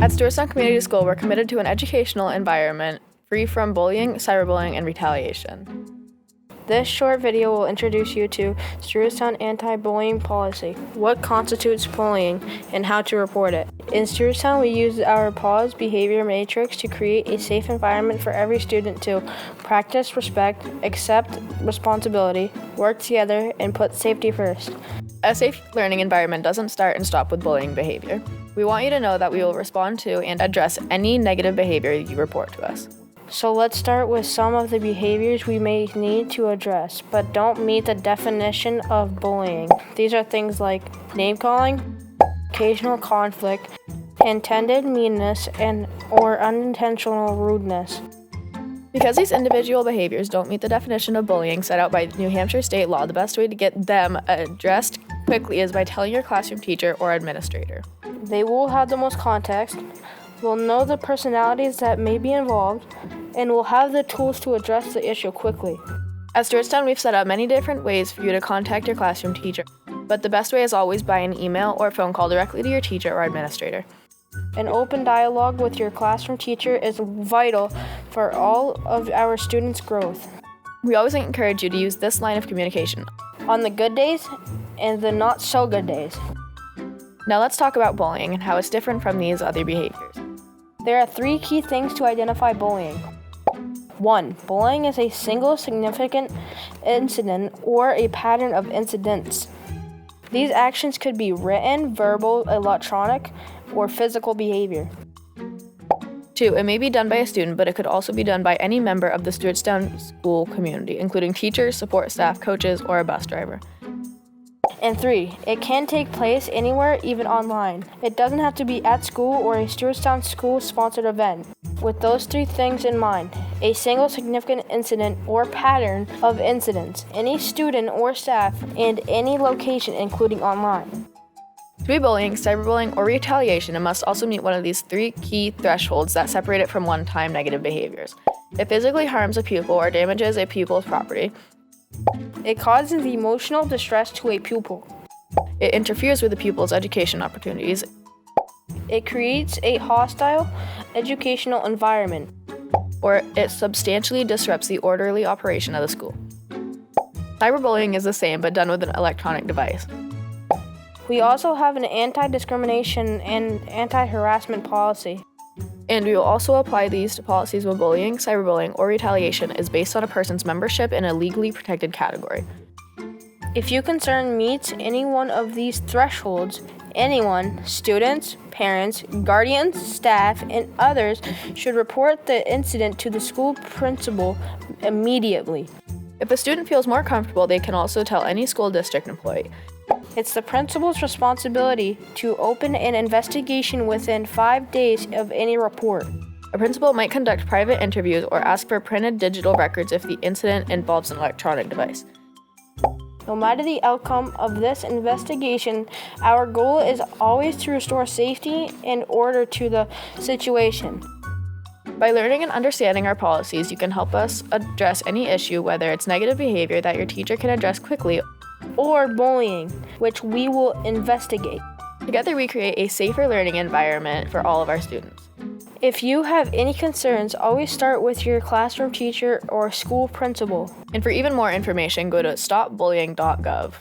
At Stewartstown Community School, we're committed to an educational environment free from bullying, cyberbullying, and retaliation. This short video will introduce you to Stewartstown anti-bullying policy, what constitutes bullying, and how to report it. In Stewartstown, we use our PAWS behavior matrix to create a safe environment for every student to practice respect, accept responsibility, work together, and put safety first. A safe learning environment doesn't start and stop with bullying behavior. We want you to know that we will respond to and address any negative behavior you report to us. So let's start with some of the behaviors we may need to address, but don't meet the definition of bullying. These are things like name-calling, occasional conflict, intended meanness, or unintentional rudeness. Because these individual behaviors don't meet the definition of bullying set out by New Hampshire state law, the best way to get them addressed quickly is by telling your classroom teacher or administrator. They will have the most context, will know the personalities that may be involved, and will have the tools to address the issue quickly. At Stewartstown, we've set up many different ways for you to contact your classroom teacher, but the best way is always by an email or phone call directly to your teacher or administrator. An open dialogue with your classroom teacher is vital for all of our students' growth. We always encourage you to use this line of communication on the good days and the not so good days. Now let's talk about bullying and how it's different from these other behaviors. There are 3 key things to identify bullying. 1. Bullying is a single significant incident or a pattern of incidents. These actions could be written, verbal, electronic, or physical behavior. 2. It may be done by a student, but it could also be done by any member of the Stewartstown school community, including teachers, support staff, coaches, or a bus driver. And 3. It can take place anywhere, even online. It doesn't have to be at school or a Stewartstown school-sponsored event. With those 3 things in mind, a single significant incident or pattern of incidents, any student or staff, and any location, including online. To be bullying, cyberbullying, or retaliation, it must also meet one of these 3 key thresholds that separate it from one-time negative behaviors. It physically harms a pupil or damages a pupil's property. It causes emotional distress to a pupil. It interferes with the pupil's education opportunities. It creates a hostile educational environment. Or it substantially disrupts the orderly operation of the school. Cyberbullying is the same, but done with an electronic device. We also have an anti-discrimination and anti-harassment policy. And we will also apply these to policies when bullying, cyberbullying, or retaliation is based on a person's membership in a legally protected category. If your concern meets any one of these thresholds, anyone, students, parents, guardians, staff, and others should report the incident to the school principal immediately. If a student feels more comfortable, they can also tell any school district employee. It's the principal's responsibility to open an investigation within 5 days of any report. A principal might conduct private interviews or ask for printed digital records if the incident involves an electronic device. No matter the outcome of this investigation, our goal is always to restore safety and order to the situation. By learning and understanding our policies, you can help us address any issue, whether it's negative behavior that your teacher can address quickly, or bullying, which we will investigate. Together, we create a safer learning environment for all of our students. If you have any concerns, always start with your classroom teacher or school principal. And for even more information, go to stopbullying.gov.